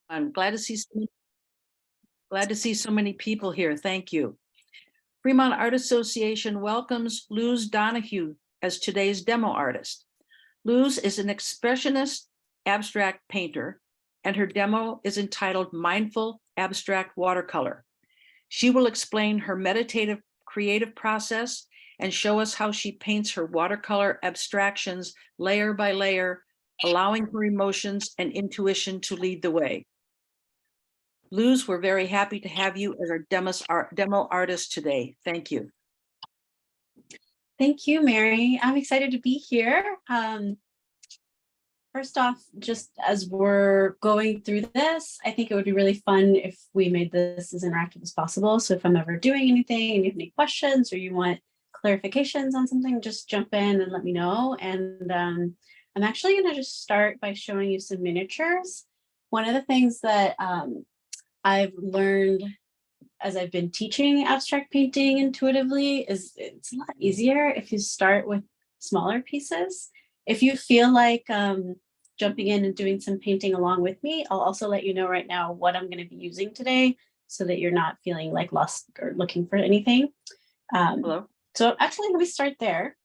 I'm glad to see so many people here. Thank you. Fremont Art Association welcomes Luz Donahue as today's demo artist. Luz is an expressionist abstract painter, and her demo is entitled Mindful Abstract Watercolor. She will explain her meditative creative process and show us how she paints her watercolor abstractions layer by layer, allowing her emotions and intuition to lead the way. Luz, we're very happy to have you as our demo artist today. Thank you. Thank you, Mary. I'm excited to be here. First off, just as we're going through this, I think it would be really fun if we made this as interactive as possible. So if I'm ever doing anything and you have any questions or you want clarifications on something, just jump in and let me know. And I'm actually going to just start by showing you some miniatures. One of the things that I've learned as I've been teaching abstract painting intuitively is it's a lot easier if you start with smaller pieces. If you feel like jumping in and doing some painting along with me, I'll also let you know right now what I'm going to be using today so that you're not feeling like lost or looking for anything. Hello. So actually, let me start there.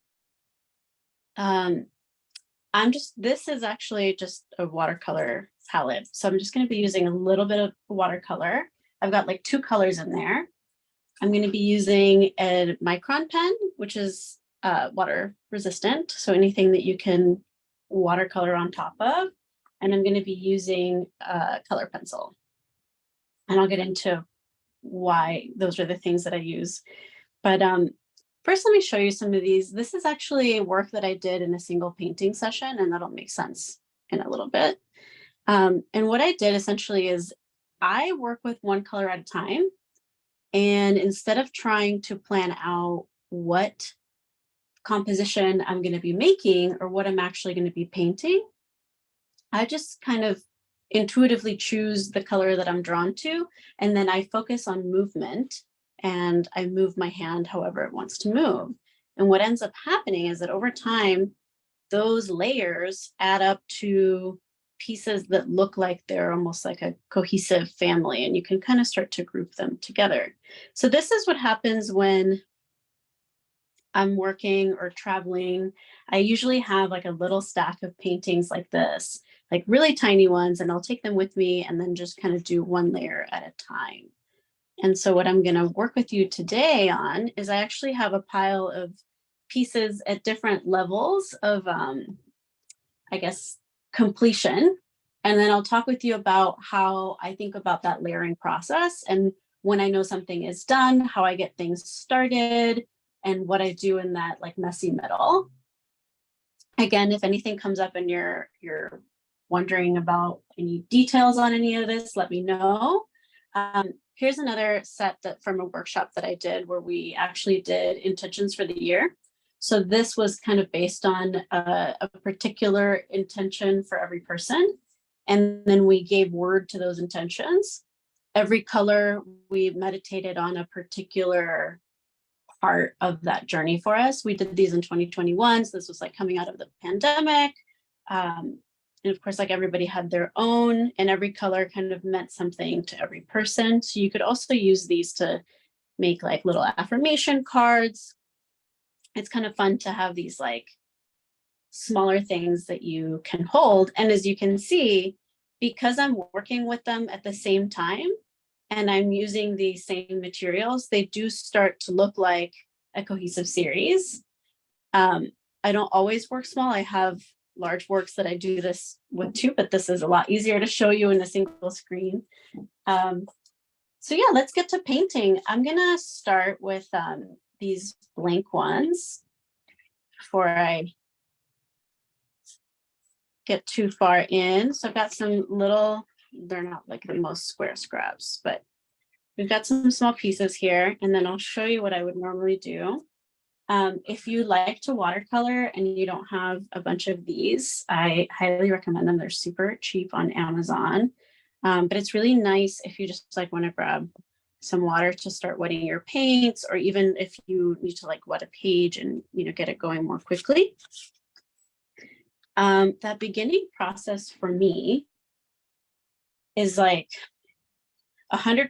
This is actually just a watercolor palette. So I'm just going to be using a little bit of watercolor. I've got like 2 colors in there. I'm going to be using a micron pen, which is water resistant. So anything that you can watercolor on top of. And I'm going to be using a color pencil. And I'll get into why those are the things that I use. But first, let me show you some of these. This is actually work that I did in a single painting session, and that'll make sense in a little bit. And what I did essentially is I work with one color at a time. And instead of trying to plan out what composition I'm going to be making or what I'm actually going to be painting, I just kind of intuitively choose the color that I'm drawn to, and then I focus on movement and I move my hand however it wants to move. And what ends up happening is that over time, those layers add up to pieces that look like they're almost like a cohesive family, and you can kind of start to group them together. So this is what happens when I'm working or traveling. I usually have like a little stack of paintings like this, like really tiny ones, and I'll take them with me and then just kind of do one layer at a time. And so what I'm going to work with you today on is I actually have a pile of pieces at different levels of, I guess, completion. And then I'll talk with you about how I think about that layering process, and when I know something is done, how I get things started, and what I do in that like messy middle. Again, if anything comes up and you're wondering about any details on any of this, let me know. Here's another set from a workshop that I did where we actually did intentions for the year. So this was kind of based on a particular intention for every person. And then we gave word to those intentions. Every color, we meditated on a particular part of that journey for us. We did these in 2021. So this was like coming out of the pandemic. And of course, like everybody had their own, and every color kind of meant something to every person. So you could also use these to make like little affirmation cards. It's kind of fun to have these like smaller things that you can hold. And as you can see, because I'm working with them at the same time and I'm using the same materials, they do start to look like a cohesive series. I don't always work small. I have large works that I do this with too, but this is a lot easier to show you in a single screen. So yeah, let's get to painting. I'm gonna start with these blank ones before I get too far in. So I've got some little, they're not like the most square scraps, but we've got some small pieces here, and then I'll show you what I would normally do. If you like to watercolor and you don't have a bunch of these, I highly recommend them. They're super cheap on Amazon, but it's really nice if you just like want to grab some water to start wetting your paints, or even if you need to like wet a page and get it going more quickly. That beginning process for me is like 100%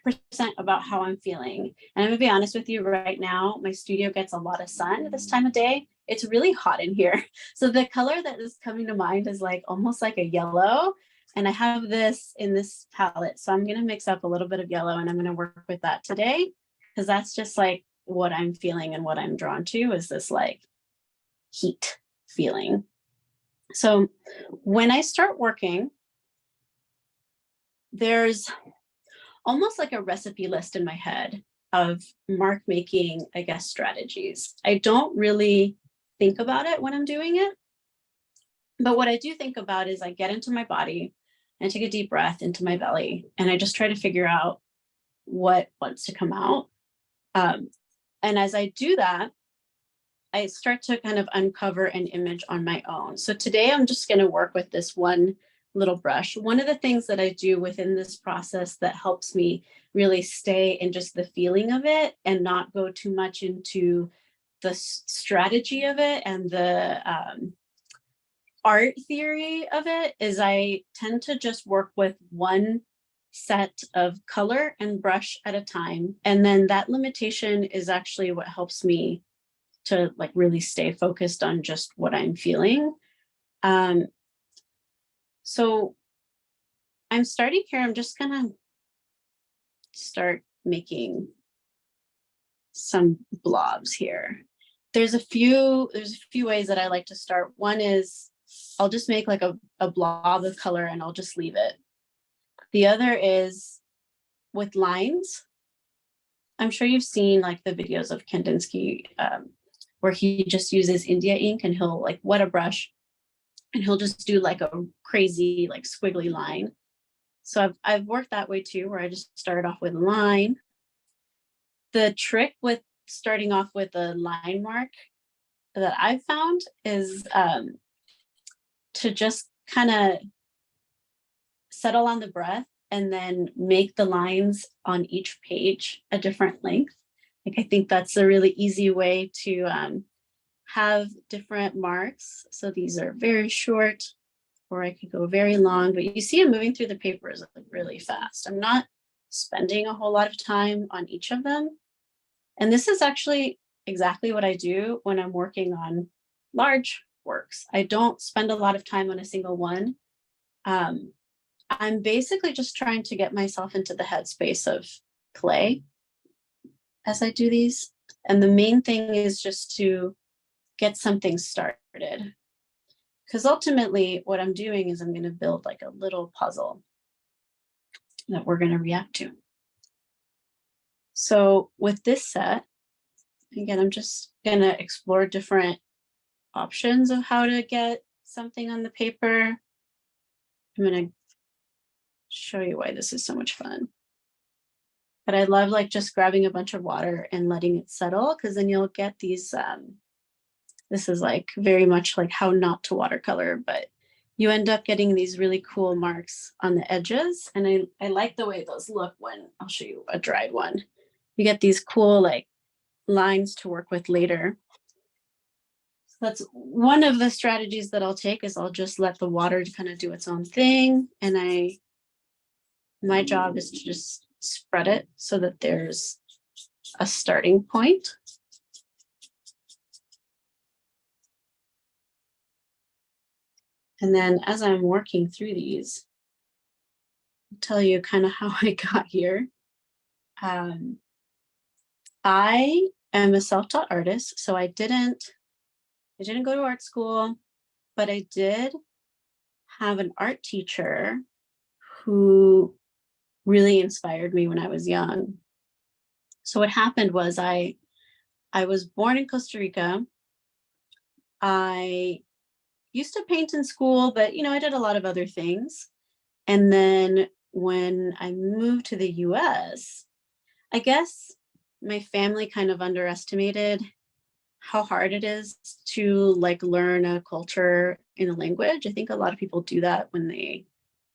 about how I'm feeling. And I'm gonna be honest with you right now, my studio gets a lot of sun this time of day. It's really hot in here. So the color that is coming to mind is like almost like a yellow. And I have this in this palette. So I'm gonna mix up a little bit of yellow and I'm gonna work with that today, because that's just like what I'm feeling and what I'm drawn to is this like heat feeling. So when I start working, there's almost like a recipe list in my head of mark making, I guess, strategies. I don't really think about it when I'm doing it. But what I do think about is I get into my body and take a deep breath into my belly, and I just try to figure out what wants to come out. And as I do that, I start to kind of uncover an image on my own. So today I'm just going to work with this one little brush. One of the things that I do within this process that helps me really stay in just the feeling of it and not go too much into the strategy of it and the art theory of it is I tend to just work with one set of color and brush at a time. And then that limitation is actually what helps me to like really stay focused on just what I'm feeling. So I'm starting here. I'm just gonna start making some blobs here. There's a few ways that I like to start. One is I'll just make like a blob of color and I'll just leave it. The other is with lines. I'm sure you've seen like the videos of Kandinsky where he just uses India ink and he'll like wet a brush and he'll just do like a crazy like squiggly line. So I've worked that way too, where I just start off with a line. The trick with starting off with a line mark that I've found is to just kind of settle on the breath and then make the lines on each page a different length. Like I think that's a really easy way to have different marks. So these are very short, or I could go very long, but you see I'm moving through the papers really fast. I'm not spending a whole lot of time on each of them. And this is actually exactly what I do when I'm working on large works. I don't spend a lot of time on a single one. I'm basically just trying to get myself into the headspace of play as I do these. And the main thing is just to get something started. Because ultimately what I'm doing is I'm going to build like a little puzzle that we're going to react to. So with this set, again, I'm just going to explore different options of how to get something on the paper. I'm going to show you why this is so much fun. But I love like just grabbing a bunch of water and letting it settle, because then you'll get these, this is like very much like how not to watercolor, but you end up getting these really cool marks on the edges. And I like the way those look when I'll show you a dried one. You get these cool like lines to work with later. So that's one of the strategies that I'll take is I'll just let the water kind of do its own thing. And my job is to just spread it so that there's a starting point. And then as I'm working through these, I'll tell you kind of how I got here. I am a self-taught artist, so I didn't go to art school, but I did have an art teacher who really inspired me when I was young. So what happened was I was born in Costa Rica. I used to paint in school, but I did a lot of other things. And then when I moved to the US, I guess my family kind of underestimated how hard it is to like learn a culture in a language. I think a lot of people do that when they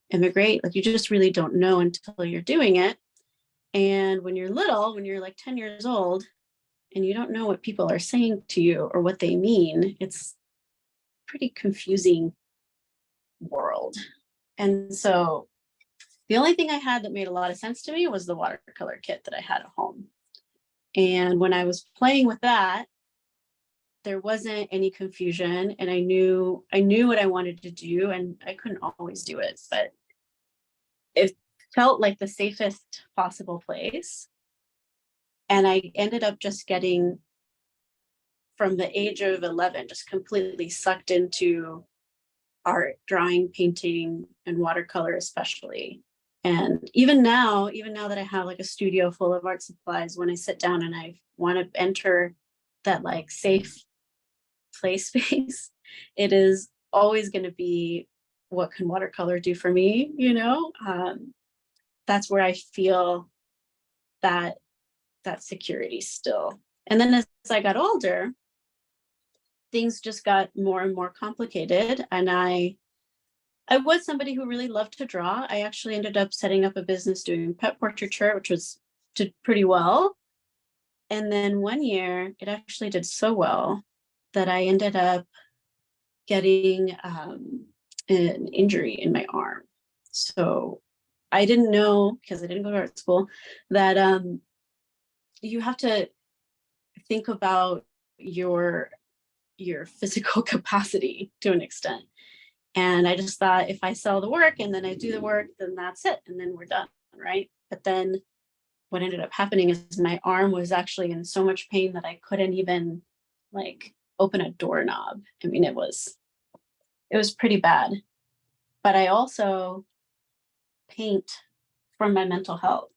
immigrate. Like you just really don't know until you're doing it. And when you're little, when you're like 10 years old and you don't know what people are saying to you or what they mean, it's pretty confusing world. And so The only thing I had that made a lot of sense to me was the watercolor kit that I had at home. And when I was playing with that, there wasn't any confusion, and I knew what I wanted to do, and I couldn't always do it, but it felt like the safest possible place. And I ended up just getting, from the age of 11, just completely sucked into art, drawing, painting, and watercolor especially. And even now that I have like a studio full of art supplies, when I sit down and I want to enter that like safe play space, it is always going to be, what can watercolor do for me? That's where I feel that security still. And then as I got older, things just got more and more complicated. And I was somebody who really loved to draw. I actually ended up setting up a business doing pet portraiture, which did pretty well. And then one year it actually did so well that I ended up getting an injury in my arm. So I didn't know, because I didn't go to art school, that you have to think about your physical capacity to an extent. And I just thought, if I sell the work and then I do the work, then that's it. And then we're done, right? But then what ended up happening is my arm was actually in so much pain that I couldn't even like open a doorknob. I mean, it was pretty bad. But I also paint from my mental health.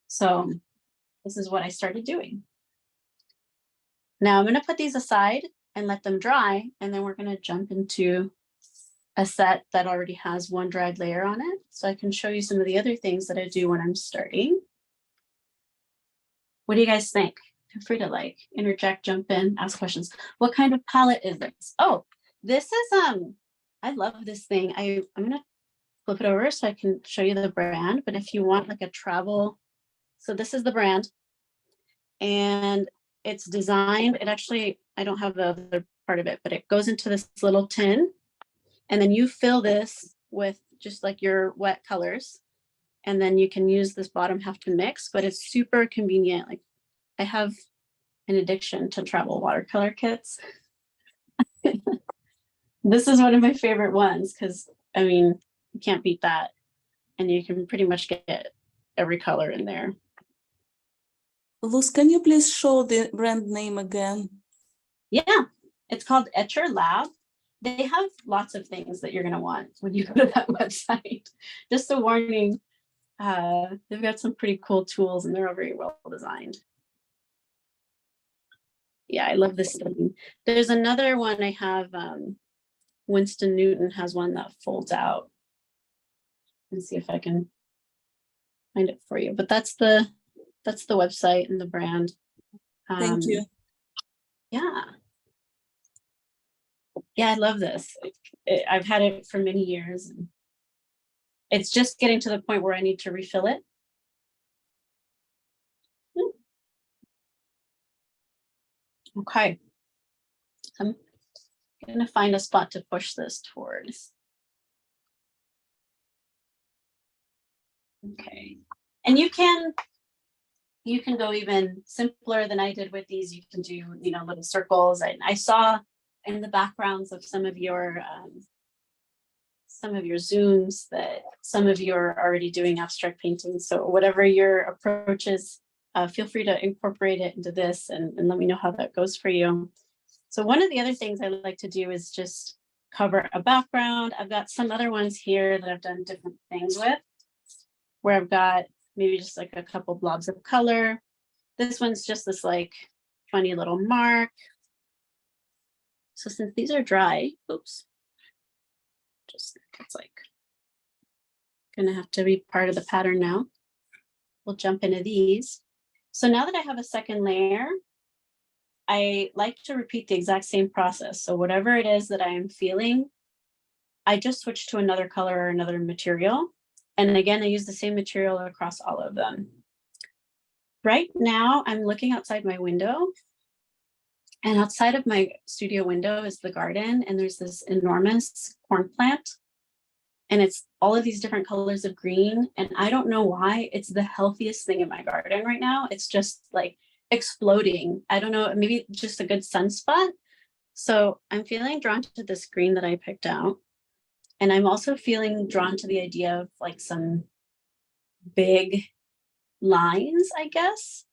So this is what I started doing. Now I'm going to put these aside and let them dry, and then we're going to jump into a set that already has one dried layer on it, so I can show you some of the other things that I do when I'm starting. What do you guys think? Feel free to like interject, jump in, ask questions. What kind of palette is this? Oh, this is I love this thing. I'm going to flip it over so I can show you the brand, but if you want like a travel, so this is the brand, and it's designed, it actually, I don't have the other part of it, but it goes into this little tin, and then you fill this with just like your wet colors, and then you can use this bottom half to mix, but it's super convenient. Like, I have an addiction to travel watercolor kits. This is one of my favorite ones because, I mean, you can't beat that, and you can pretty much get every color in there. Luz, can you please show the brand name again? Yeah, it's called Etcher Lab. They have lots of things that you're going to want when you go to that website. Just a warning, they've got some pretty cool tools and they're all very well designed. Yeah, I love this thing. There's another one I have, Winston Newton has one that folds out. Let's see if I can find it for you. But that's the website and the brand. Thank you. Yeah. Yeah, I love this. I've had it for many years. It's just getting to the point where I need to refill it. Okay. I'm going to find a spot to push this towards. Okay. And you can go even simpler than I did with these. You can do, little circles. And I saw in the backgrounds of some of your Zooms that some of you are already doing abstract painting. So whatever your approach is, feel free to incorporate it into this and let me know how that goes for you. So one of the other things I like to do is just cover a background. I've got some other ones here that I've done different things with, where I've got maybe just like a couple blobs of color. This one's just this like funny little mark. So since these are dry, oops, just it's like gonna have to be part of the pattern now. We'll jump into these. So now that I have a second layer, I like to repeat the exact same process. So whatever it is that I am feeling, I just switch to another color or another material. And again, I use the same material across all of them. Right now, I'm looking outside my window. And outside of my studio window is the garden. And there's this enormous corn plant. And it's all of these different colors of green. And I don't know why. It's the healthiest thing in my garden right now. It's just like exploding. I don't know, maybe just a good sunspot. So I'm feeling drawn to this green that I picked out. And I'm also feeling drawn to the idea of like some big lines, I guess.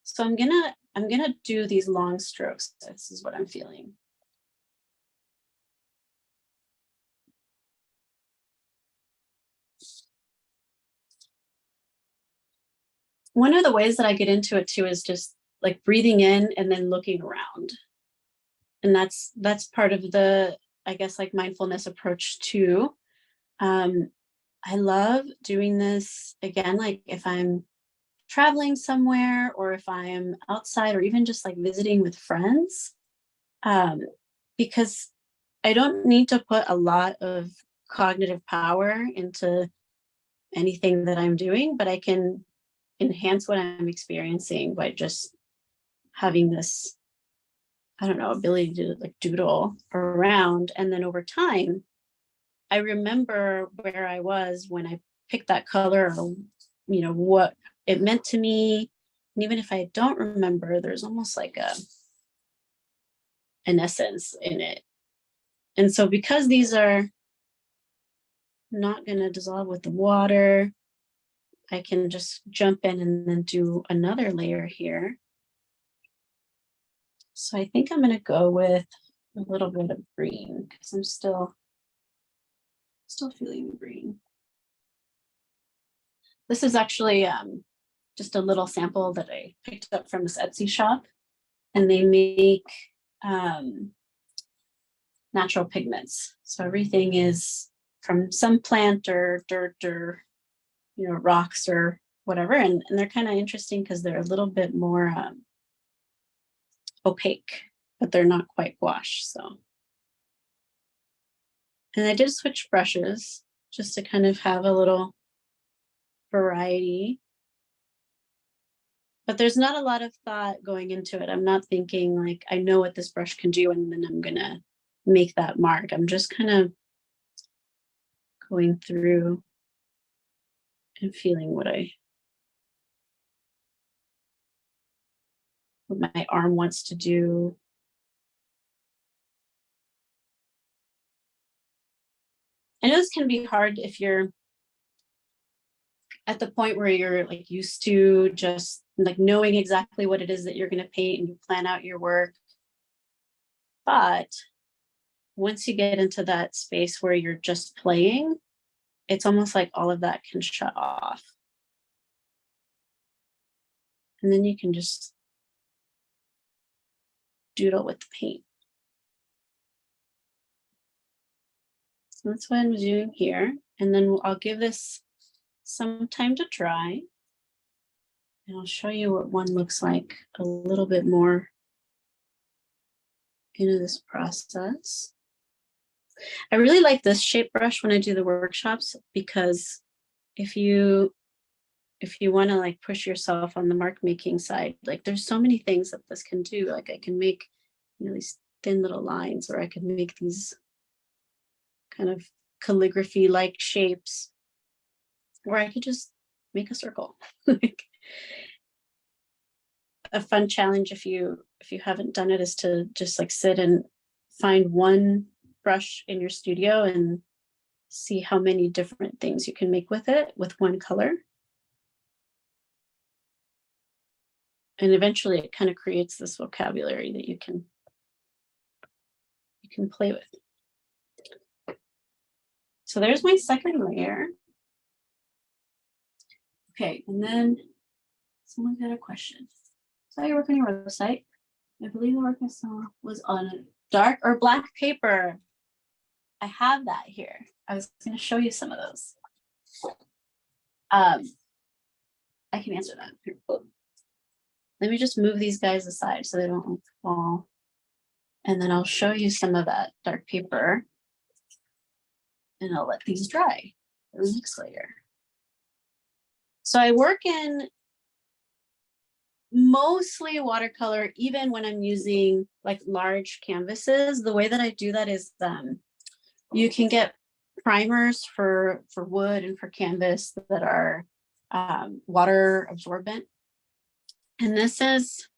So I'm gonna do these long strokes. This is what I'm feeling. One of the ways that I get into it too is just like breathing in and then looking around. And that's part of the, I guess, like mindfulness approach too. I love doing this again, like if I'm traveling somewhere or if I'm outside or even just like visiting with friends, because I don't need to put a lot of cognitive power into anything that I'm doing, but I can enhance what I'm experiencing by just having this, I don't know, ability to like doodle around. And then over time, I remember where I was when I picked that color, or, you know, what it meant to me. And even if I don't remember, there's almost like an essence in it. And so because these are not going to dissolve with the water, I can just jump in and then do another layer here. So I think I'm going to go with a little bit of green because I'm still feeling the green. This is actually just a little sample that I picked up from this Etsy shop, and they make natural pigments. So everything is from some plant or dirt or, you know, rocks or whatever. And they're kind of interesting because they're a little bit more opaque, but they're not quite gouache. So, and I did switch brushes just to kind of have a little variety. But there's not a lot of thought going into it. I'm not thinking like, I know what this brush can do, and then I'm gonna make that mark. I'm just kind of going through and feeling what my arm wants to do. I know this can be hard if you're at the point where you're like used to just like knowing exactly what it is that you're going to paint and you plan out your work. But once you get into that space where you're just playing, it's almost like all of that can shut off. And then you can just doodle with the paint. So that's what I'm doing here. And then I'll give this some time to dry. And I'll show you what one looks like a little bit more into this process. I really like this shape brush when I do the workshops, because if you want to like push yourself on the mark making side, like there's so many things that this can do. Like I can make, you know, these thin little lines, or I can make these kind of calligraphy like shapes, or I could just make a circle. Like a fun challenge if you haven't done it is to just like sit and find one brush in your studio and see how many different things you can make with it with one color. And eventually it kind of creates this vocabulary that you can play with. So there's my second layer. Okay, and then someone got a question. So you work on your website. I believe the work I saw was on dark or black paper. I have that here. I was going to show you some of those. I can answer that. Here. Let me just move these guys aside so they don't fall. And then I'll show you some of that dark paper. And I'll let these dry for the next layer. So I work in mostly watercolor, even when I'm using like large canvases. The way that I do that is you can get primers for wood and for canvas that are water absorbent. And this is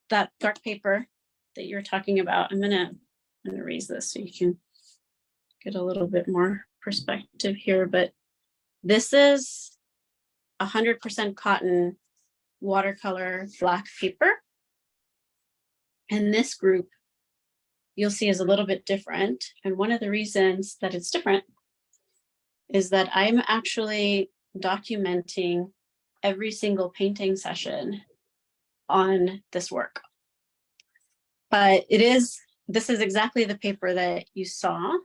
that dark paper that you're talking about. I'm gonna raise this so you can get a little bit more perspective here, but this is 100% cotton watercolor black paper. And this group you'll see is a little bit different. And one of the reasons that it's different is that I'm actually documenting every single painting session on this work. But this is exactly the paper that you saw.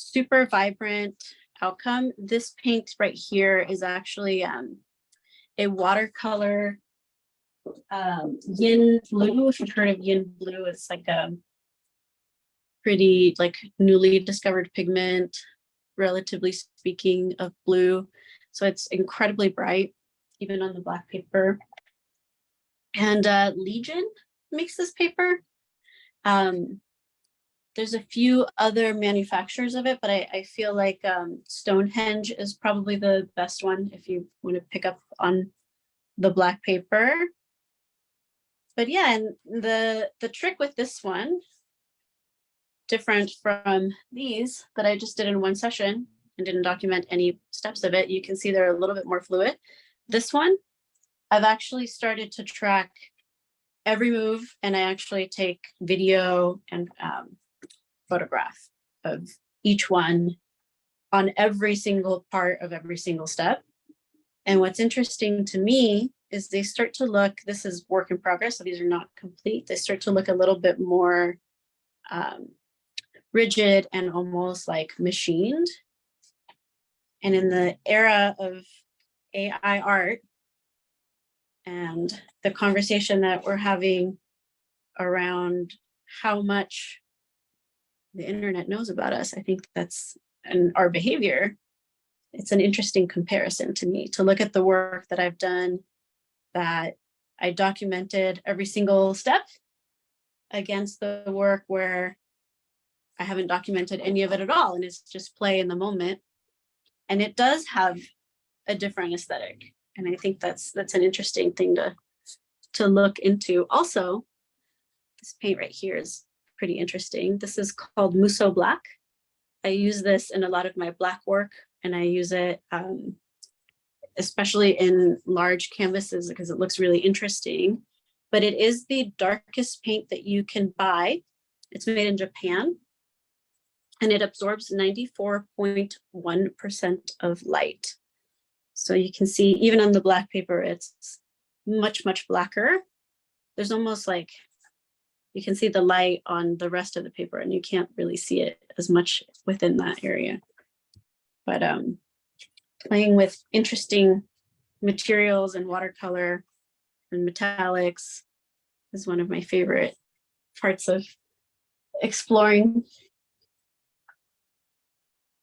Super vibrant outcome. This paint right here is actually a watercolor yin blue. If you've heard of yin blue, it's like a pretty like newly discovered pigment, relatively speaking, of blue. So it's incredibly bright, even on the black paper. And Legion makes this paper. There's a few other manufacturers of it, but I feel like Stonehenge is probably the best one if you want to pick up on the black paper. But yeah, and the trick with this one, different from these that I just did in one session and didn't document any steps of it, you can see they're a little bit more fluid. This one, I've actually started to track every move, and I actually take video and photograph of each one on every single part of every single step. And what's interesting to me is they start to look, this is work in progress, so these are not complete. They start to look a little bit more rigid and almost like machined. And in the era of AI art and the conversation that we're having around how much the internet knows about us, I think that's, and our behavior, it's an interesting comparison to me to look at the work that I've done, that I documented every single step, against the work where I haven't documented any of it at all, and it's just play in the moment. And it does have a different aesthetic. And I think that's an interesting thing to look into. Also, this paint right here is pretty interesting. This is called Musso Black. I use this in a lot of my black work, and I use it especially in large canvases because it looks really interesting. But it is the darkest paint that you can buy. It's made in Japan, and it absorbs 94.1% of light. So you can see even on the black paper, it's much, much blacker. There's almost like, you can see the light on the rest of the paper and you can't really see it as much within that area. But playing with interesting materials and watercolor and metallics is one of my favorite parts of exploring.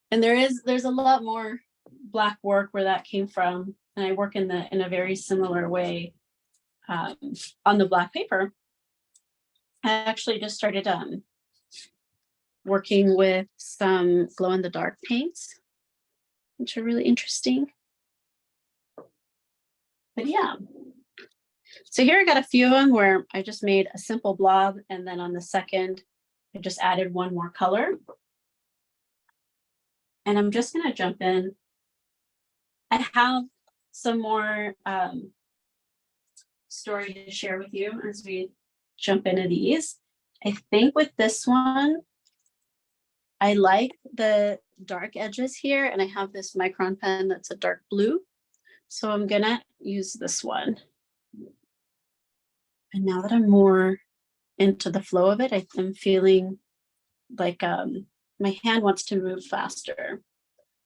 And there's a lot more black work where that came from, and I work in a very similar way on the black paper. I actually just started working with some glow in the dark paints, which are really interesting. But yeah, so here I got a few of them where I just made a simple blob, and then on the second, I just added one more color. And I'm just gonna jump in. I have some more story to share with you as we jump into these. I think with this one, I like the dark edges here, and I have this micron pen that's a dark blue. So I'm gonna use this one. And now that I'm more into the flow of it, I'm feeling like my hand wants to move faster.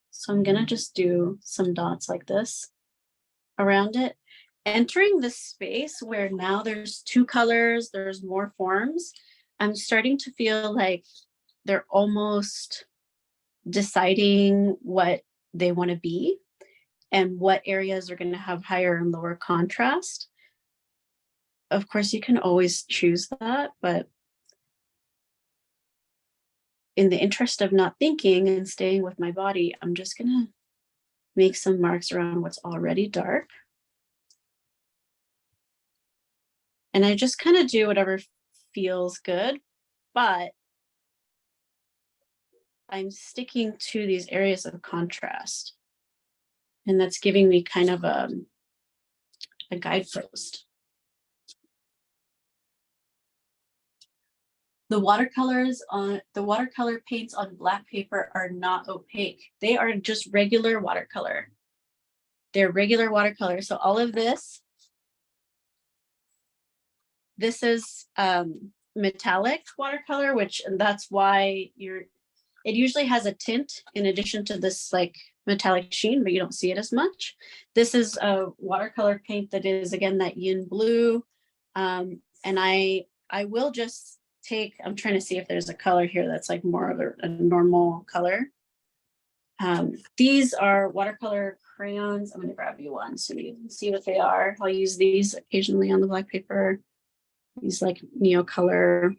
So I'm gonna just do some dots like this around it, entering this space where now there's two colors, there's more forms. I'm starting to feel like they're almost deciding what they want to be and what areas are going to have higher and lower contrast. Of course, you can always choose that, but in the interest of not thinking and staying with my body, I'm just gonna make some marks around what's already dark. And I just kind of do whatever feels good, but I'm sticking to these areas of contrast. And that's giving me kind of a guidepost. The watercolor paints on black paper are not opaque. They are just regular watercolor. They're regular watercolor. So all of this is metallic watercolor, and that's why it usually has a tint in addition to this like metallic sheen, but you don't see it as much. This is a watercolor paint that is, again, that yin blue. And I will just I'm trying to see if there's a color here that's like more of a normal color. These are watercolor crayons. I'm going to grab you one so you can see what they are. I'll use these occasionally on the black paper. These like Neocolor,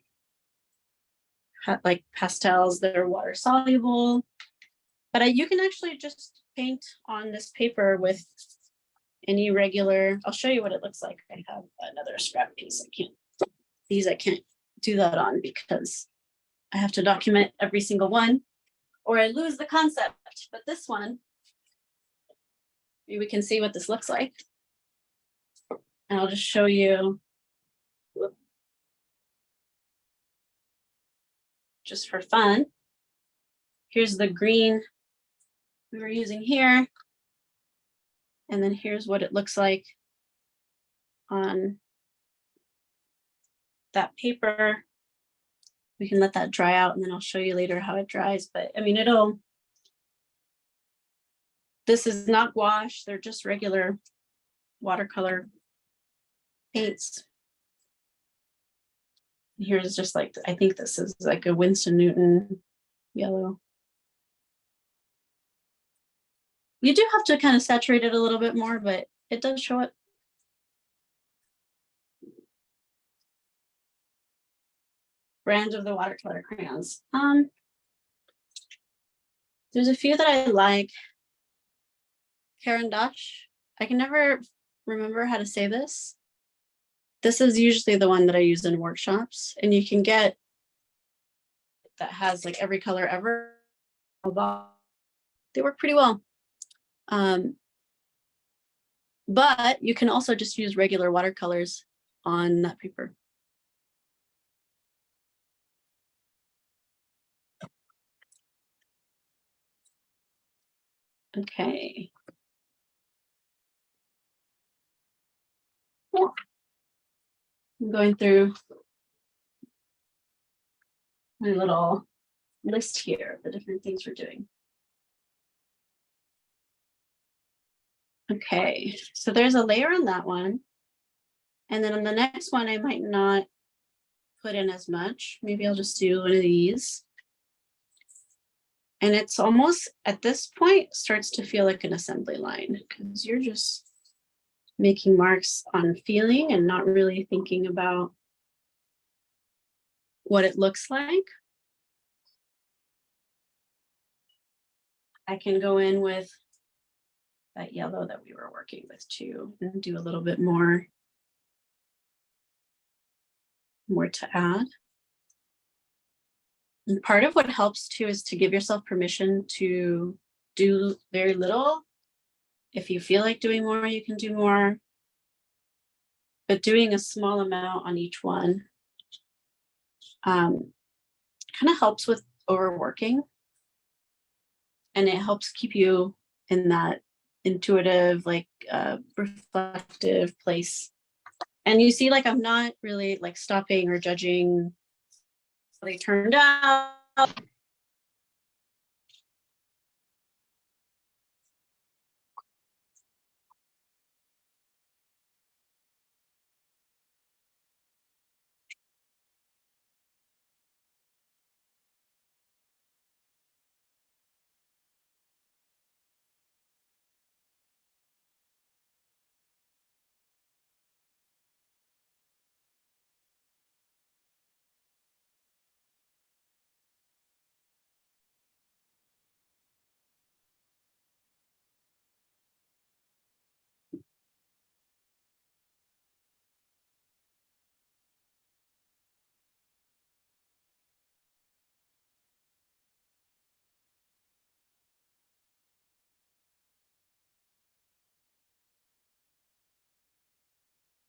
like pastels that are water soluble. But you can actually just paint on this paper with any regular. I'll show you what it looks like. I have another scrap piece. I can't do that on because I have to document every single one or I lose the concept. But this one, maybe we can see what this looks like. And I'll just show you just for fun. Here's the green we were using here. And then here's what it looks like on that paper. We can let that dry out and then I'll show you later how it dries. But I mean, this is not gouache. They're just regular watercolor paints. Here's just like, I think this is like a Winston Newton yellow. You do have to kind of saturate it a little bit more, but it does show it. Brand of the watercolor crayons. There's a few that I like. Caran d'Ache. I can never remember how to say this. This is usually the one that I use in workshops, and you can get that has like every color ever. They work pretty well. But you can also just use regular watercolors on that paper. Okay. I'm going through my little list here of the different things we're doing. Okay, so there's a layer on that one. And then on the next one, I might not put in as much. Maybe I'll just do one of these. And it's almost, at this point, starts to feel like an assembly line because you're just making marks on feeling and not really thinking about what it looks like. I can go in with that yellow that we were working with too and do a little bit more to add. And part of what helps too is to give yourself permission to do very little. If you feel like doing more, you can do more. But doing a small amount on each one kind of helps with overworking. And it helps keep you in that intuitive, like reflective place. And you see, like, I'm not really like stopping or judging how they turned out.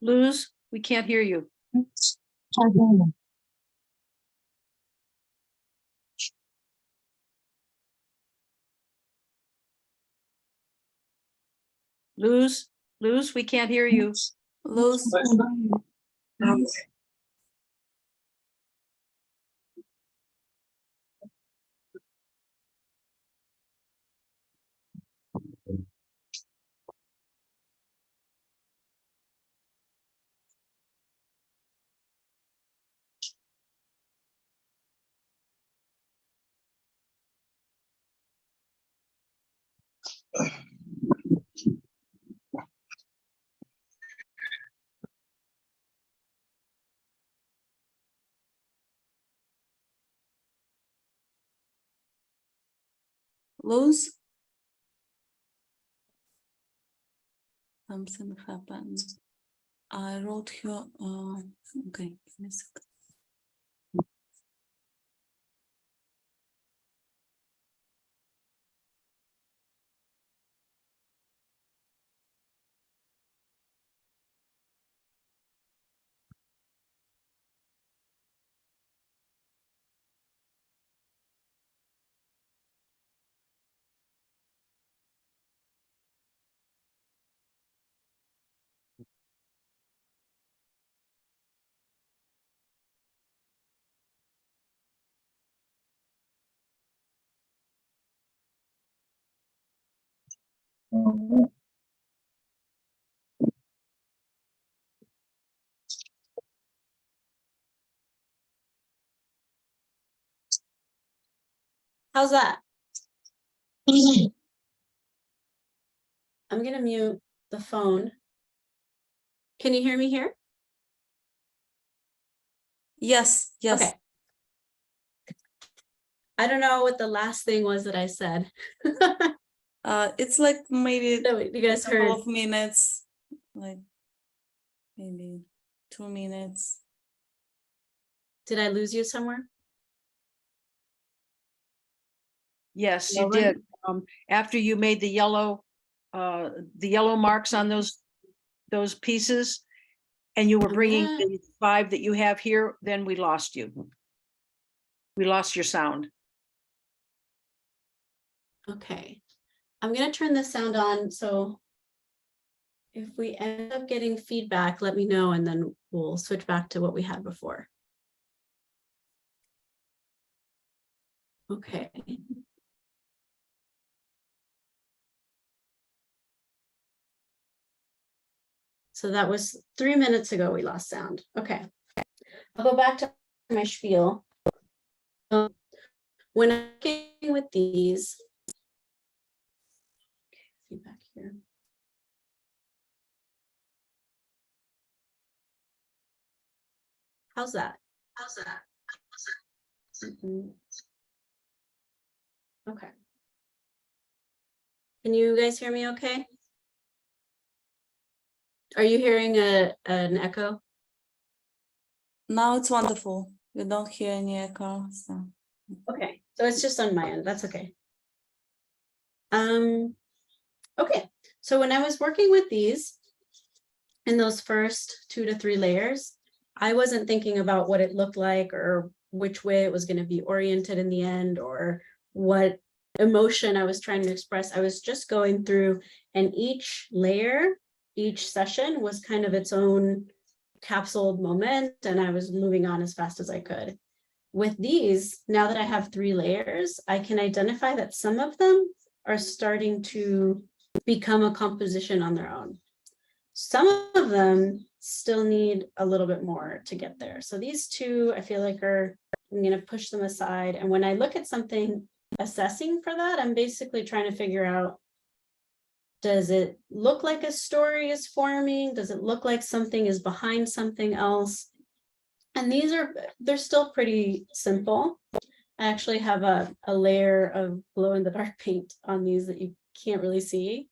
Luz, we can't hear you. Luz, we can't hear you. Luz, Luz. Something happened. I wrote here. Okay, give me a second. How's that? I'm gonna mute the phone. Can you hear me here? Yes, yes. Okay. I don't know what the last thing was that I said. It's like maybe No, you guys a couple heard. of minutes, like maybe 2 minutes. Did I lose you somewhere? Yes, you Lower? did. After you made the yellow marks on those pieces, and you were I'm bringing gonna- the 5 that you have here, then we lost you. We lost your sound. Okay. I'm gonna turn the sound on, so if we end up getting feedback, let me know, and then we'll switch back to what we had before. Okay. So that was 3 minutes ago we lost sound. Okay. I'll go back to my spiel. When I'm working with these, feedback here. How's that? Okay. Can you guys hear me okay? Are you hearing an echo? Now it's wonderful. We don't hear any echo. So. Okay, so it's just on my end. That's okay. Okay, so when I was working with these in those first 2 to 3 layers, I wasn't thinking about what it looked like or which way it was going to be oriented in the end or what emotion I was trying to express. I was just going through, and each layer, each session was kind of its own capsuled moment, and I was moving on as fast as I could. With these, now that I have 3 layers, I can identify that some of them are starting to become a composition on their own. Some of them still need a little bit more to get there. So these 2, I feel like I'm going to push them aside. And when I look at something, assessing for that, I'm basically trying to figure out, does it look like a story is forming? Does it look like something is behind something else? And they're still pretty simple. I actually have a layer of glow in the dark paint on these that you can't really see,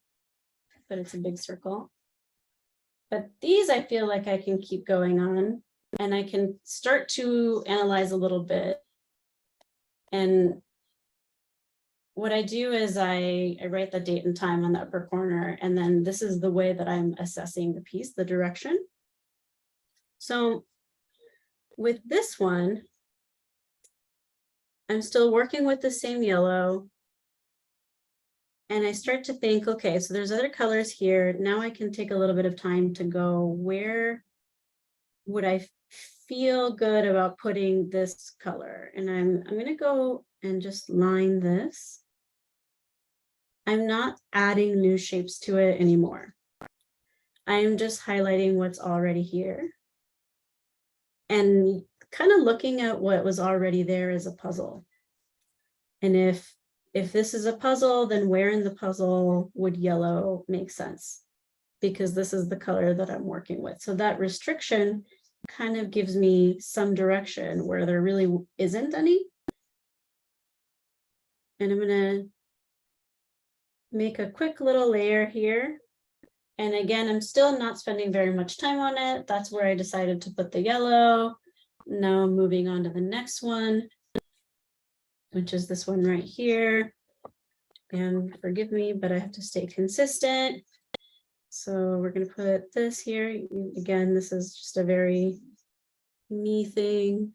but it's a big circle. But these I feel like I can keep going on, and I can start to analyze a little bit. And what I do is I write the date and time on the upper corner, and then this is the way that I'm assessing the piece, the direction. So with this one, I'm still working with the same yellow. And I start to think, okay, so there's other colors here. Now I can take a little bit of time to go, where would I feel good about putting this color? And I'm gonna go and just line this. I'm not adding new shapes to it anymore. I'm just highlighting what's already here. And kind of looking at what was already there as a puzzle. And if this is a puzzle, then where in the puzzle would yellow make sense? Because this is the color that I'm working with. So that restriction kind of gives me some direction where there really isn't any. And I'm gonna make a quick little layer here. And again, I'm still not spending very much time on it. That's where I decided to put the yellow. Now I'm moving on to the next one, which is this one right here. And forgive me, but I have to stay consistent. So we're going to put this here. Again, this is just a very me thing.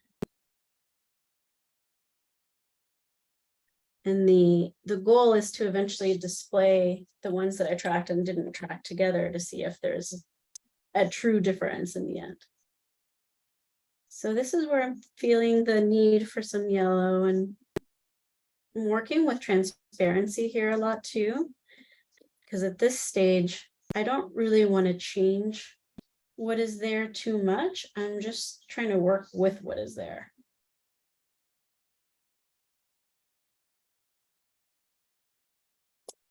And the goal is to eventually display the ones that I tracked and didn't track together to see if there's a true difference in the end. So this is where I'm feeling the need for some yellow, and I'm working with transparency here a lot too, because at this stage, I don't really want to change what is there too much. I'm just trying to work with what is there.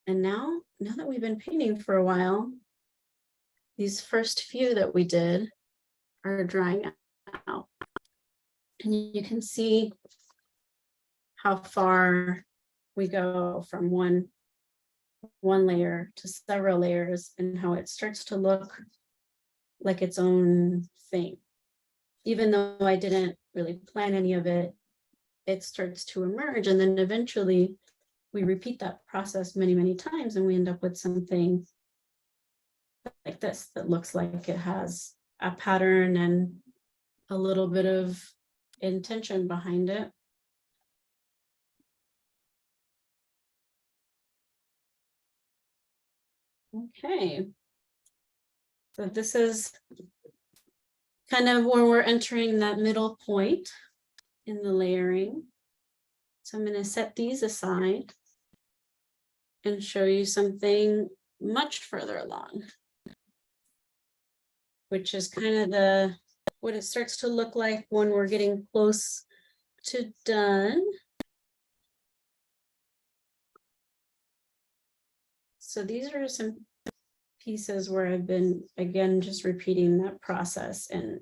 And now that we've been painting for a while, these first few that we did are drying out. And you can see how far we go from one layer to several layers, and how it starts to look like its own thing. Even though I didn't really plan any of it, it starts to emerge, and then eventually we repeat that process many, many times, and we end up with something like this that looks like it has a pattern and a little bit of intention behind it. Okay. So this is kind of where we're entering that middle point in the layering. So I'm going to set these aside and show you something much further along, which is kind of what it starts to look like when we're getting close to done. So these are some pieces where I've been, again, just repeating that process, and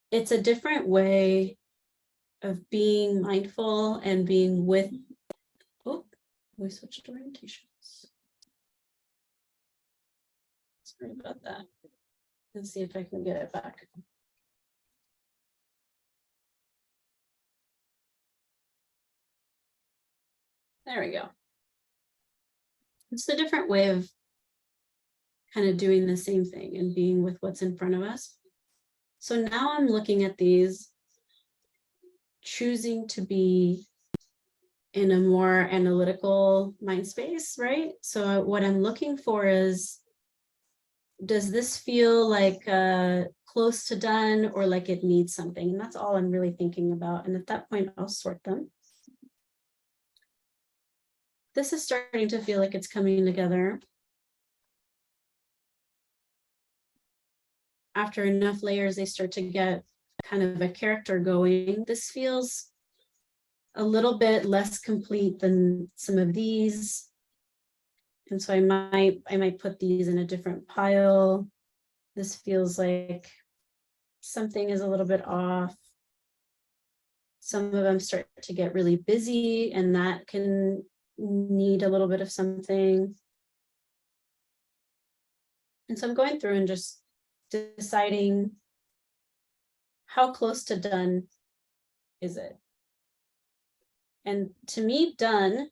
it's a different way of being mindful and being with, oh, we switched orientations. Sorry about that. Let's see if I can get it back. There we go. It's a different way of kind of doing the same thing and being with what's in front of us. So now I'm looking at these, choosing to be in a more analytical mind space, right? So what I'm looking for is, does this feel like close to done, or like it needs something? And that's all I'm really thinking about. And at that point, I'll sort them. This is starting to feel like it's coming together. After enough layers, they start to get kind of a character going. This feels a little bit less complete than some of these. And so I might put these in a different pile. This feels like something is a little bit off. Some of them start to get really busy, and that can need a little bit of something. And so I'm going through and just deciding how close to done is it. And to me, done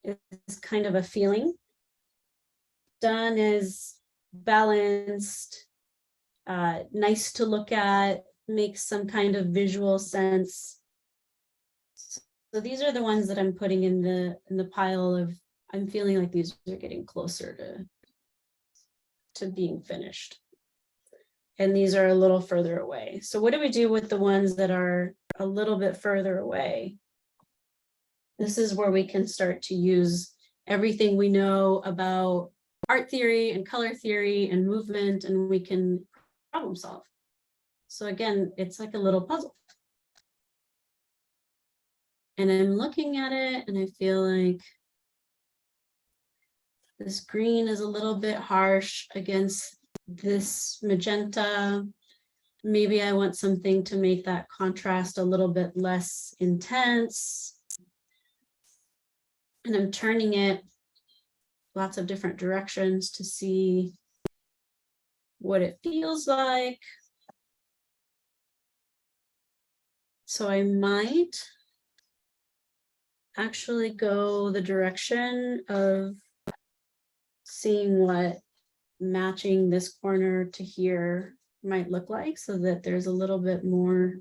is kind of a feeling. Done is balanced, nice to look at, makes some kind of visual sense. So these are the ones that I'm putting in the pile of, I'm feeling like these are getting closer to being finished. And these are a little further away. So what do we do with the ones that are a little bit further away? This is where we can start to use everything we know about art theory and color theory and movement, and we can problem solve. So again, it's like a little puzzle. And I'm looking at it and I feel like this green is a little bit harsh against this magenta. Maybe I want something to make that contrast a little bit less intense. And I'm turning it lots of different directions to see what it feels like. So I might actually go the direction of seeing what matching this corner to here might look like, so that there's a little bit more.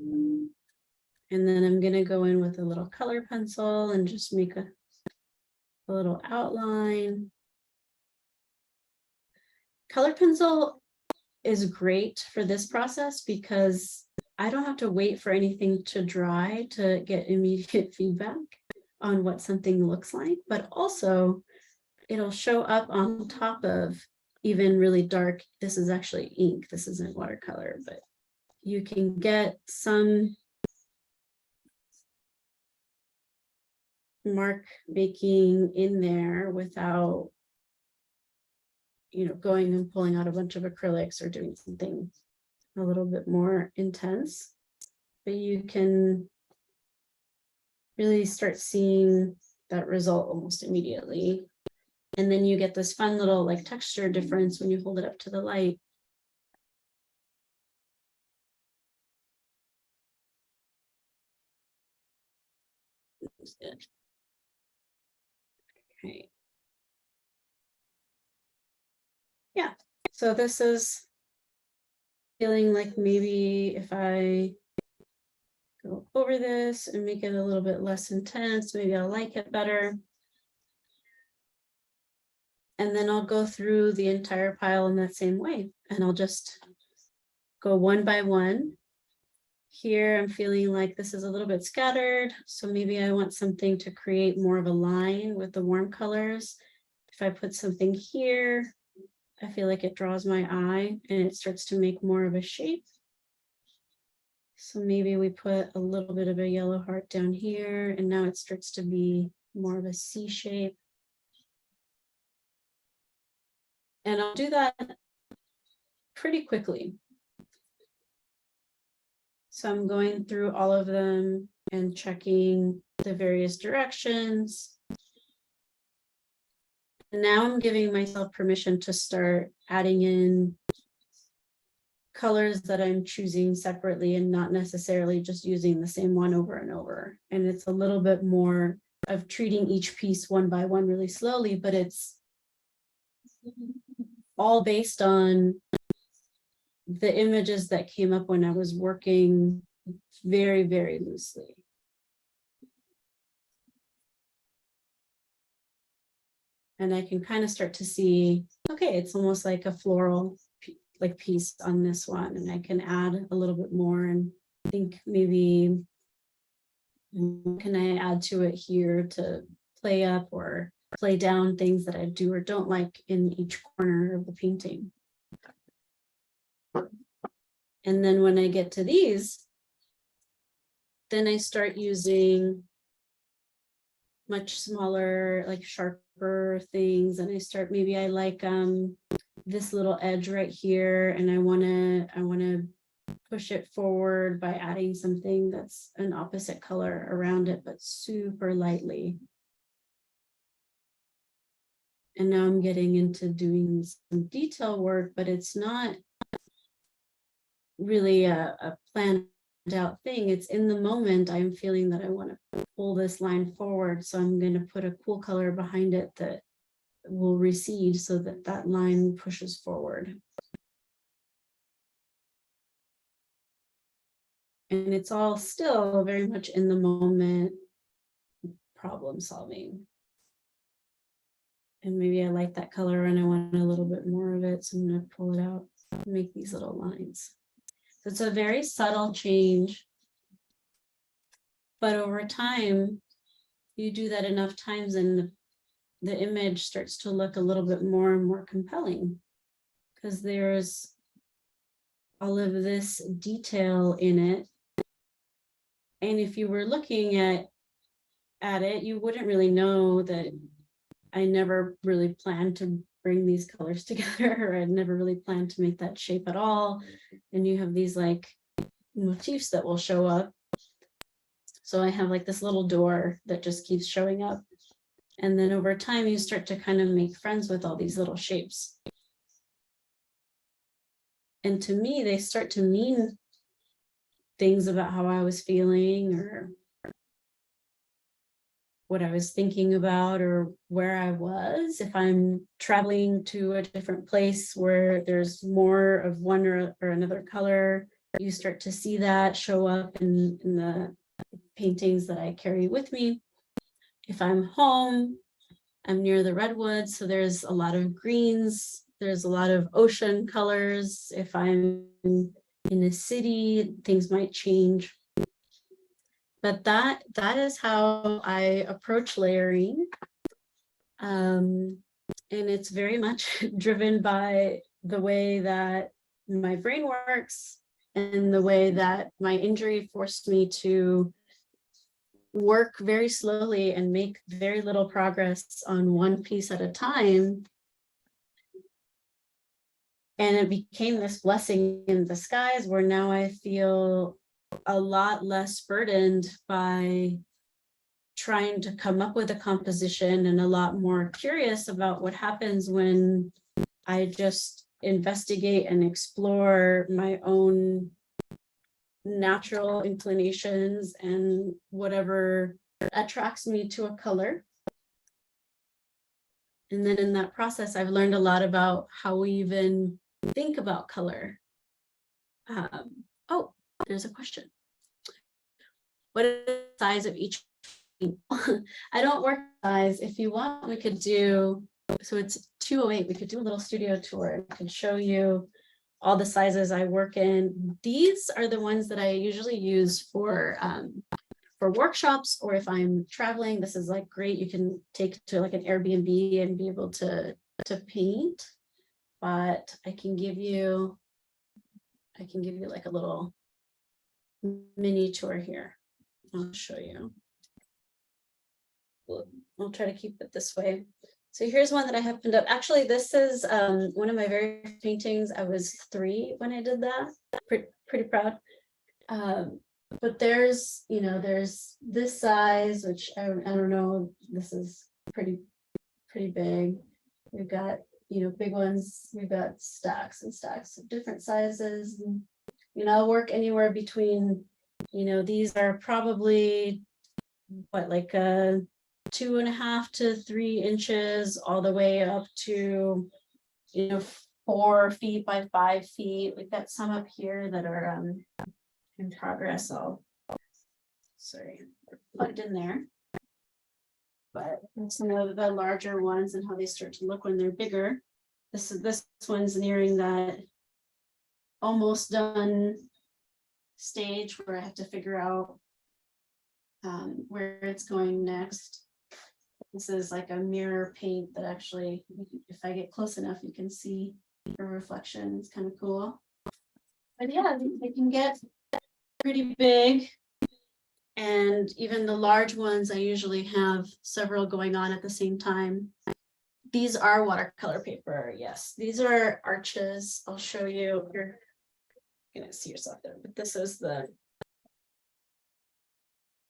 And then I'm going to go in with a little color pencil and just make a little outline. Color pencil is great for this process because I don't have to wait for anything to dry to get immediate feedback on what something looks like, but also it'll show up on top of even really dark. This is actually ink. This isn't watercolor, but you can get some mark making in there without, you know, going and pulling out a bunch of acrylics or doing something a little bit more intense. But you can really start seeing that result almost immediately. And then you get this fun little like texture difference when you hold it up to the light. Okay. Yeah, so this is feeling like maybe if I go over this and make it a little bit less intense, maybe I'll like it better. And then I'll go through the entire pile in that same way. And I'll just go one by one. Here, I'm feeling like this is a little bit scattered. So maybe I want something to create more of a line with the warm colors. If I put something here, I feel like it draws my eye and it starts to make more of a shape. So maybe we put a little bit of a yellow heart down here, and now it starts to be more of a C shape. And I'll do that pretty quickly. So I'm going through all of them and checking the various directions. And now I'm giving myself permission to start adding in colors that I'm choosing separately and not necessarily just using the same one over and over. And it's a little bit more of treating each piece one by one really slowly, but it's all based on the images that came up when I was working very, very loosely. And I can kind of start to see, okay, it's almost like a floral like piece on this one, and I can add a little bit more and think maybe can I add to it here to play up or play down things that I do or don't like in each corner of the painting. And then when I get to these, then I start using much smaller, like sharper things. And I start, maybe I like this little edge right here, and I wanna push it forward by adding something that's an opposite color around it, but super lightly. And now I'm getting into doing some detail work, but it's not really a planned out thing. It's in the moment. I'm feeling that I want to pull this line forward. So I'm going to put a cool color behind it that will recede so that that line pushes forward. And it's all still very much in the moment problem solving. And maybe I like that color and I want a little bit more of it. So I'm going to pull it out and make these little lines. So it's a very subtle change. But over time, you do that enough times and the image starts to look a little bit more and more compelling because there's all of this detail in it. And if you were looking at it, you wouldn't really know that I never really planned to bring these colors together, or I'd never really planned to make that shape at all. And you have these like motifs that will show up. So I have like this little door that just keeps showing up. And then over time, you start to kind of make friends with all these little shapes. And to me, they start to mean things about how I was feeling or what I was thinking about or where I was. If I'm traveling to a different place where there's more of one or another color, you start to see that show up in the paintings that I carry with me. If I'm home, I'm near the redwoods, so there's a lot of greens, there's a lot of ocean colors. If I'm in a city, things might change. But that is how I approach layering. And it's very much driven by the way that my brain works and the way that my injury forced me to work very slowly and make very little progress on one piece at a time. And it became this blessing in disguise where now I feel a lot less burdened by trying to come up with a composition and a lot more curious about what happens when I just investigate and explore my own natural inclinations and whatever attracts me to a color. And then in that process, I've learned a lot about how we even think about color. Oh, there's a question. What is the size of each? I don't work size. If you want, we could do, so it's 208. We could do a little studio tour. I can show you all the sizes I work in. These are the ones that I usually use for workshops, or if I'm traveling. This is like great. You can take to like an Airbnb and be able to paint. But I can give you like a little mini tour here. I'll show you. I'll try to keep it this way. So here's one that I have pinned up. Actually, this is one of my very first paintings. I was 3 when I did that. Pretty proud. But there's, there's this size, which I don't know. This is pretty big. We've got, big ones. We've got stacks and stacks of different sizes. And, I'll work anywhere between, these are probably what, like 2.5 to 3 inches, all the way up to 4 feet by 5 feet. We've got some up here that are in progress. Sorry, plugged in there. But some of the larger ones and how they start to look when they're bigger. This one's nearing that almost done stage where I have to figure out where it's going next. This is like a mirror paint that actually, if I get close enough, you can see a reflection. It's kind of cool. But yeah, they can get pretty big. And even the large ones, I usually have several going on at the same time. These are watercolor paper. Yes, these are arches. I'll show you. You're gonna see yourself there, but this is the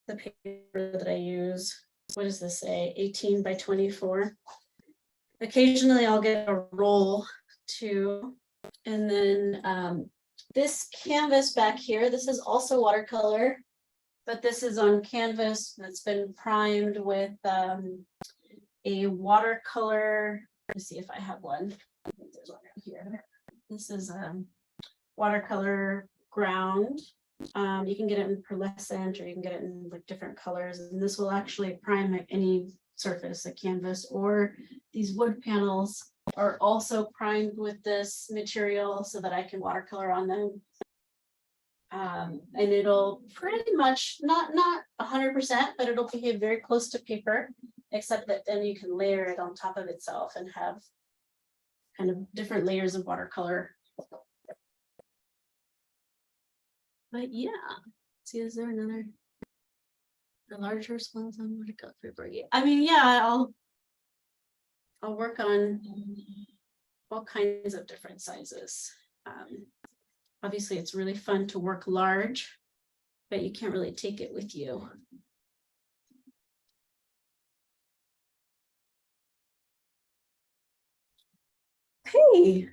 paper that I use. What does this say? 18 by 24. Occasionally I'll get a roll too. And then this canvas back here, this is also watercolor, but this is on canvas that's been primed with a watercolor. Let's see if I have one. I think there's one right here. This is watercolor ground. You can get it in pearlescent, or you can get it in like different colors, and this will actually prime any surface, a canvas, or these wood panels are also primed with this material so that I can watercolor on them. And it'll pretty much not 100%, but it'll behave very close to paper, except that then you can layer it on top of itself and have kind of different layers of watercolor. But yeah, see, is there another? The larger ones on watercolor paper. Yeah, I mean, yeah, I'll work on all kinds of different sizes. Obviously, it's really fun to work large, but you can't really take it with you. Okay,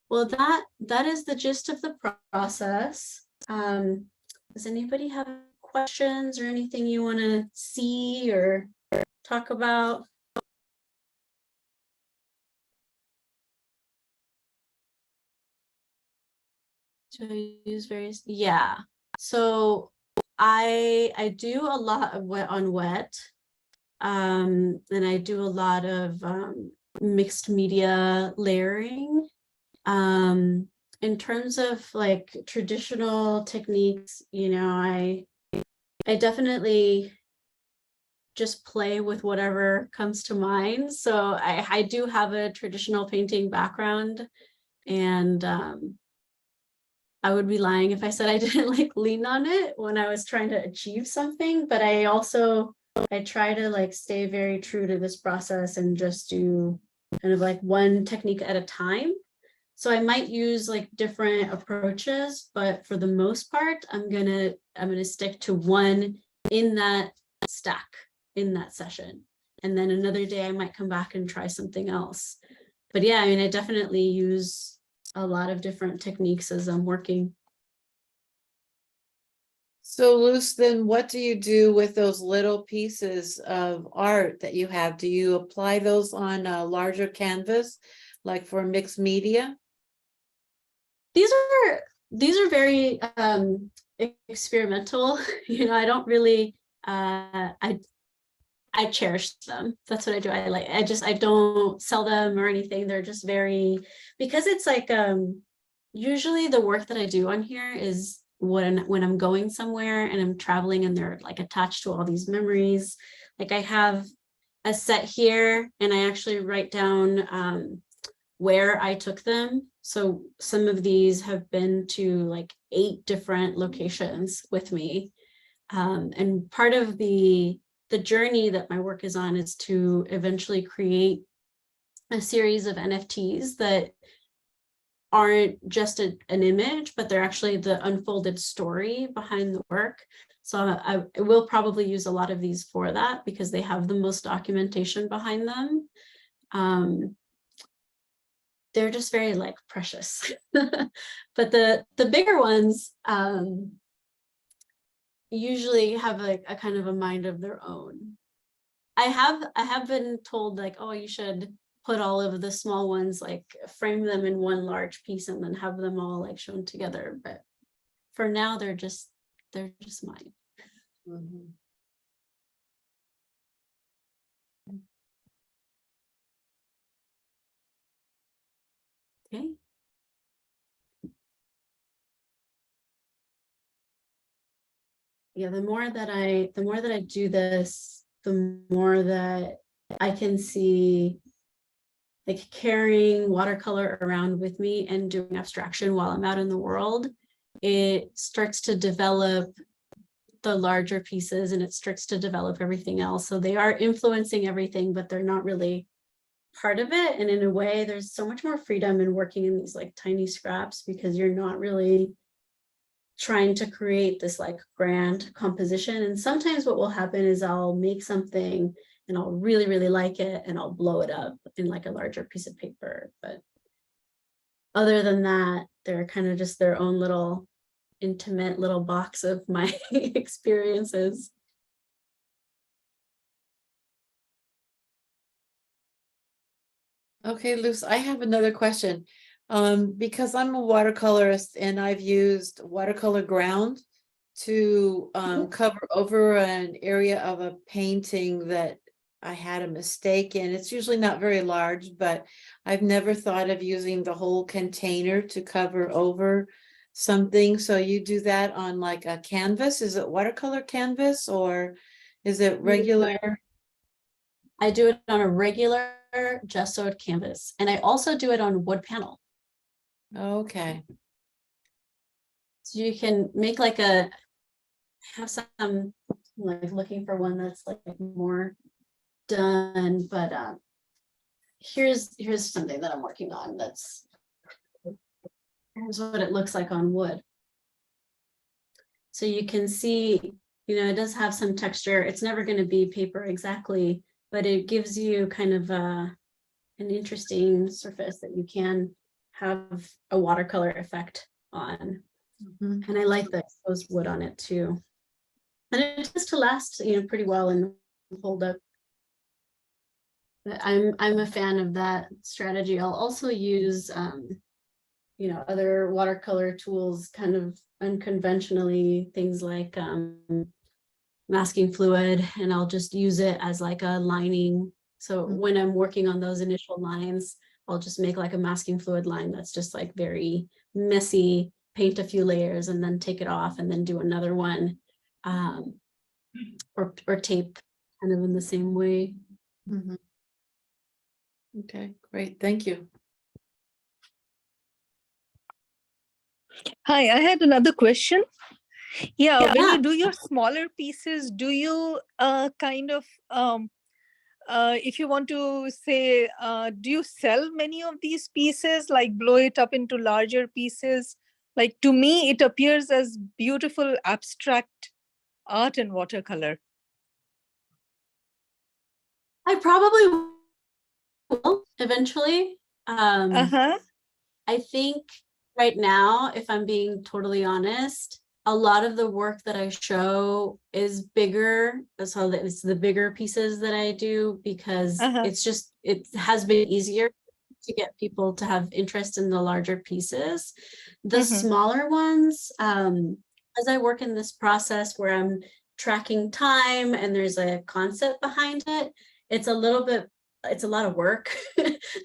well, that is the gist of the process. Does anybody have questions or anything you want to see or talk about? Do I use various? Yeah. So I do a lot of wet on wet. And I do a lot of mixed media layering. In terms of like traditional techniques, you know, I definitely just play with whatever comes to mind. So I do have a traditional painting background, and I would be lying if I said I didn't like lean on it when I was trying to achieve something, but I try to like stay very true to this process and just do kind of like one technique at a time. So I might use like different approaches, but for the most part, I'm gonna stick to one in that stack, in that session. And then another day I might come back and try something else. But yeah, I mean, I definitely use a lot of different techniques as I'm working. So Luz, then what do you do with those little pieces of art that you have? Do you apply those on a larger canvas, like for mixed media? These are very experimental. You know, I don't really I cherish them. That's what I do. I don't sell them or anything. They're just very, because it's like usually the work that I do on here is when I'm going somewhere and I'm traveling and they're like attached to all these memories. Like I have a set here and I actually write down where I took them. So some of these have been to like 8 different locations with me. And part of the journey that my work is on is to eventually create a series of NFTs that aren't just an image, but they're actually the unfolded story behind the work. So I will probably use a lot of these for that because they have the most documentation behind them. They're just very like precious. But the bigger ones usually have like a kind of a mind of their own. I have been told like, oh, you should put all of the small ones, like frame them in one large piece and then have them all like shown together. But for now, they're just mine. Mm-hmm. Okay. Yeah, the more that I do this, the more that I can see like carrying watercolor around with me and doing abstraction while I'm out in the world. It starts to develop the larger pieces and it starts to develop everything else. So they are influencing everything, but they're not really part of it. And in a way, there's so much more freedom in working in these like tiny scraps because you're not really trying to create this like grand composition. And sometimes what will happen is I'll make something and I'll really, really like it and I'll blow it up in like a larger piece of paper. But other than that, they're kind of just their own little intimate little box of my experiences. Okay, Luz, I have another question. Because I'm a watercolorist and I've used watercolor ground to cover over an area of a painting that I had a mistake in. It's usually not very large, but I've never thought of using the whole container to cover over something. So you do that on like a canvas? Is it watercolor canvas or is it regular? I do it on a regular gessoed canvas, and I also do it on wood panel. Okay. So you can make like have some, like looking for one that's like more done, but here's something that I'm working on here's what it looks like on wood. So you can see, it does have some texture. It's never going to be paper exactly, but it gives you kind of an interesting surface that you can have a watercolor effect on. Mhm. And I like the exposed wood on it too. And it tends to last, pretty well and hold up. But I'm a fan of that strategy. I'll also use other watercolor tools kind of unconventionally, things like masking fluid, and I'll just use it as like a lining. So when I'm working on those initial lines, I'll just make like a masking fluid line that's just like very messy, paint a few layers and then take it off and then do another one, or tape kind of in the same way. Mhm. Okay, great. Thank you. Hi, I had another question. Yeah, when Yeah. you do your smaller pieces, do you kind of, if you want to say, do you sell many of these pieces, like blow it up into larger pieces? Like to me, it appears as beautiful abstract art in watercolor. I probably will eventually. Uh-huh. I think right now, if I'm being totally honest, a lot of the work that I show is bigger. So it's the bigger pieces that I do because Uh-huh. it has been easier to get people to have interest in the larger pieces. The Mhm. smaller ones, as I work in this process where I'm tracking time and there's a concept behind it, it's a lot of work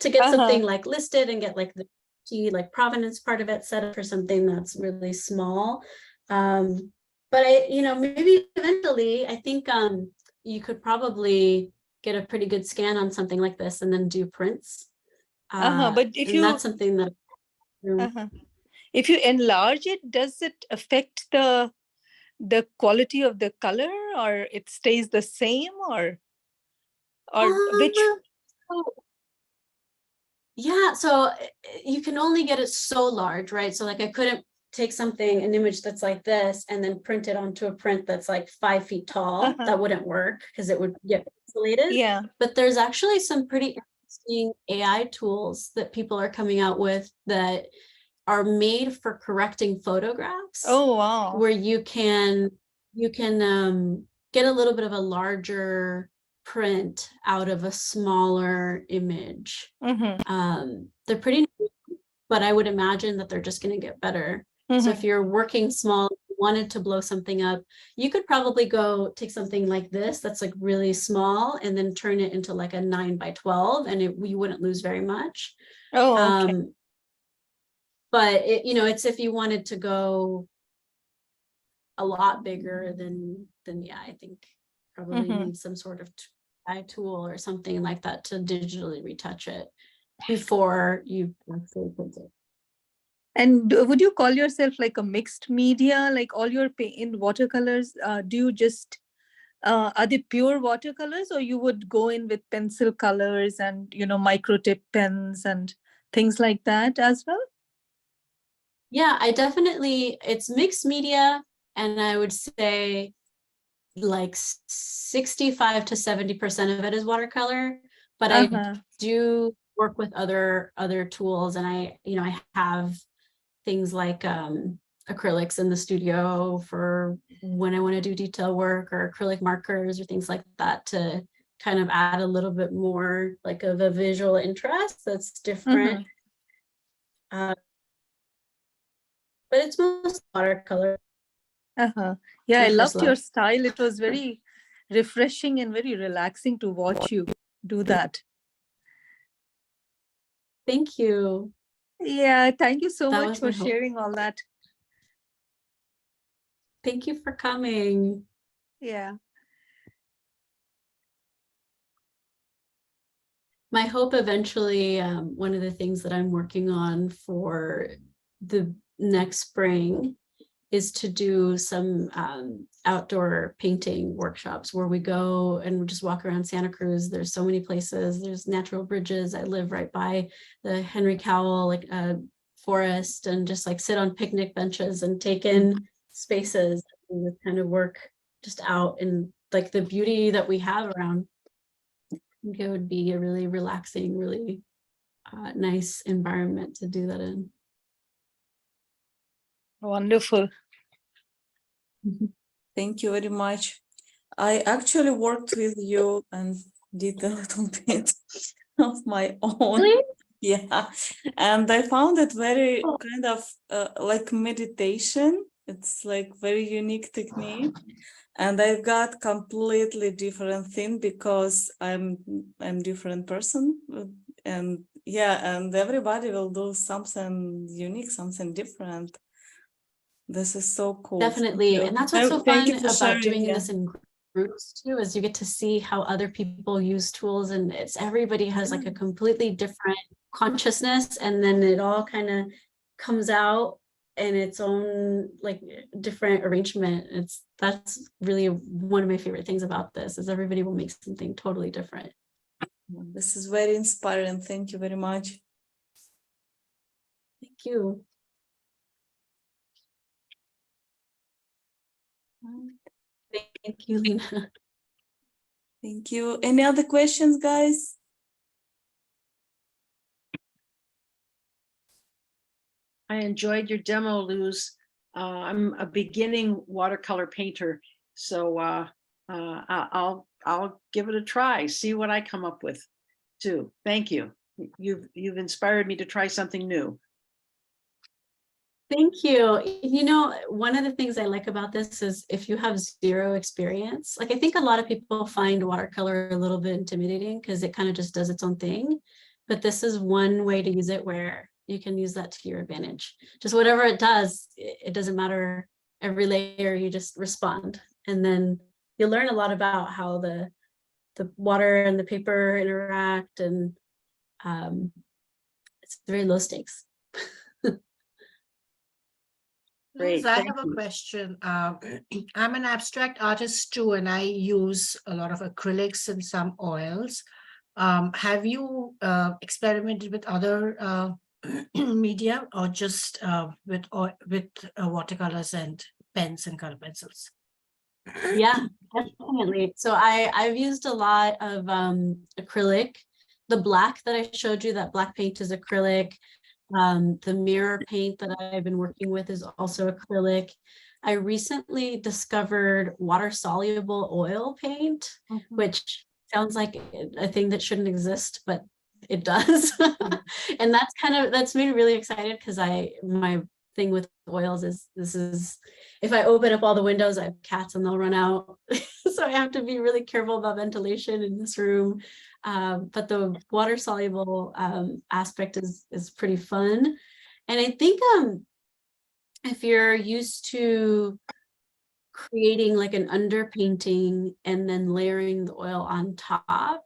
to get something like listed and get like the key like provenance part of it set up for something that's really small. But maybe eventually I think you could probably get a pretty good scan on something like this and then do prints. But if And that's you something that uh-huh. If you enlarge it, does it affect the quality of the color, or it stays the same, or which? so- yeah, so you can only get it so large, right? So like I couldn't take an image that's like this and then print it onto a print that's like 5 feet tall. Uh-huh. That wouldn't work because it would get pixelated. Yeah. But there's actually some pretty interesting AI tools that people are coming out with that are made for correcting photographs. Oh, wow. Where you can get a little bit of a larger print out of a smaller image. They're pretty new, but I would imagine that they're just going to get better. So if you're working small, wanted to blow something up, you could probably go take something like this that's like really small and then turn it into like a 9x12 and you wouldn't lose very much. Oh, okay. But it's if you wanted to go a lot bigger, then yeah, I think probably need some sort of AI tool or something like that to digitally retouch it before you actually print it. And would you call yourself like a mixed media, like all your in watercolors? Do you just are they pure watercolors, or you would go in with pencil colors and micro tip pens and things like that as well? Yeah, it's mixed media, and I would say like 65 to 70% of it is watercolor, but I do work with other tools, and I have things like acrylics in the studio for when I want to do detail work, or acrylic markers or things like that to kind of add a little bit more like of a visual interest that's different. But it's most watercolor. Uh-huh. Yeah, I My first loved your love. style. It was very refreshing and very relaxing to watch you do that. Thank you. Yeah, thank you so That much was for my hope. sharing all that. Thank you for coming. Yeah. My hope eventually, one of the things that I'm working on for the next spring is to do some outdoor painting workshops where we go and we just walk around Santa Cruz. There's so many places. There's natural bridges. I live right by the Henry Cowell forest, and just like sit on picnic benches and take in spaces and just kind of work just out in like the beauty that we have around. I think it would be a really relaxing, really nice environment to do that in. Wonderful. Thank you very much. I actually worked with you and did a little bit of my own. Really? Yeah, and I found it very kind of like meditation. It's like very unique technique, and I got completely different thing because I'm different person, and yeah, and everybody will do something unique, something different. This is so cool. Thank Definitely. you. And that's what's so Thank fun you for about sharing. doing Yeah. this in groups too, is you get to see how other people use tools, and it's everybody has like a completely different consciousness, and then it all kind of comes out in its own like different arrangement. That's really one of my favorite things about this, is everybody will make something totally different. This is very inspiring. Thank you very much. Thank you. Thank you, Lena. Thank you. Any other questions, guys? I enjoyed your demo, Luz. I'm a beginning watercolor painter, so I'll give it a try, see what I come up with too. Thank you. You've inspired me to try something new. Thank you. You know, one of the things I like about this is if you have zero experience, like I think a lot of people find watercolor a little bit intimidating because it kind of just does its own thing. But this is one way to use it where you can use that to your advantage. Just whatever it does, it doesn't matter. Every layer, you just respond. And then you'll learn a lot about how the water and the paper interact, and it's very low stakes. Great, Luz, I thank have a you. question. I'm an abstract artist too, and I use a lot of acrylics and some oils. Have you experimented with other media, or just with watercolors and pens and color pencils? Yeah, definitely. So I've used a lot of acrylic. The black that I showed you, that black paint, is acrylic. The mirror paint that I've been working with is also acrylic. I recently discovered water soluble oil paint, which sounds like a thing that shouldn't exist, but it does. And that's made me really excited, because my thing with oils is if I open up all the windows, I have cats and they'll run out. So I have to be really careful about ventilation in this room. But the water soluble aspect is pretty fun. And I think if you're used to creating like an underpainting and then layering the oil on top,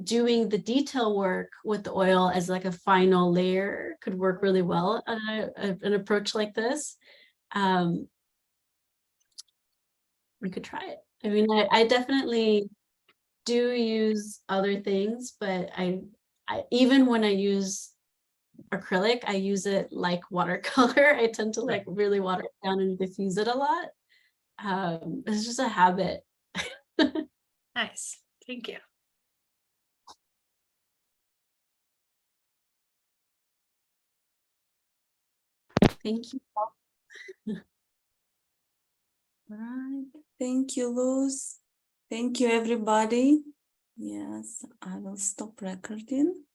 doing the detail work with the oil as like a final layer could work really well on an approach like this. We could try it. I mean, I definitely do use other things, but I even when I use acrylic, I use it like watercolor. I tend to like really water it down and diffuse it a lot. It's just a habit. Nice, thank you. Thank you. Right. Thank you, Luz. Thank you, everybody. Yes, I will stop recording.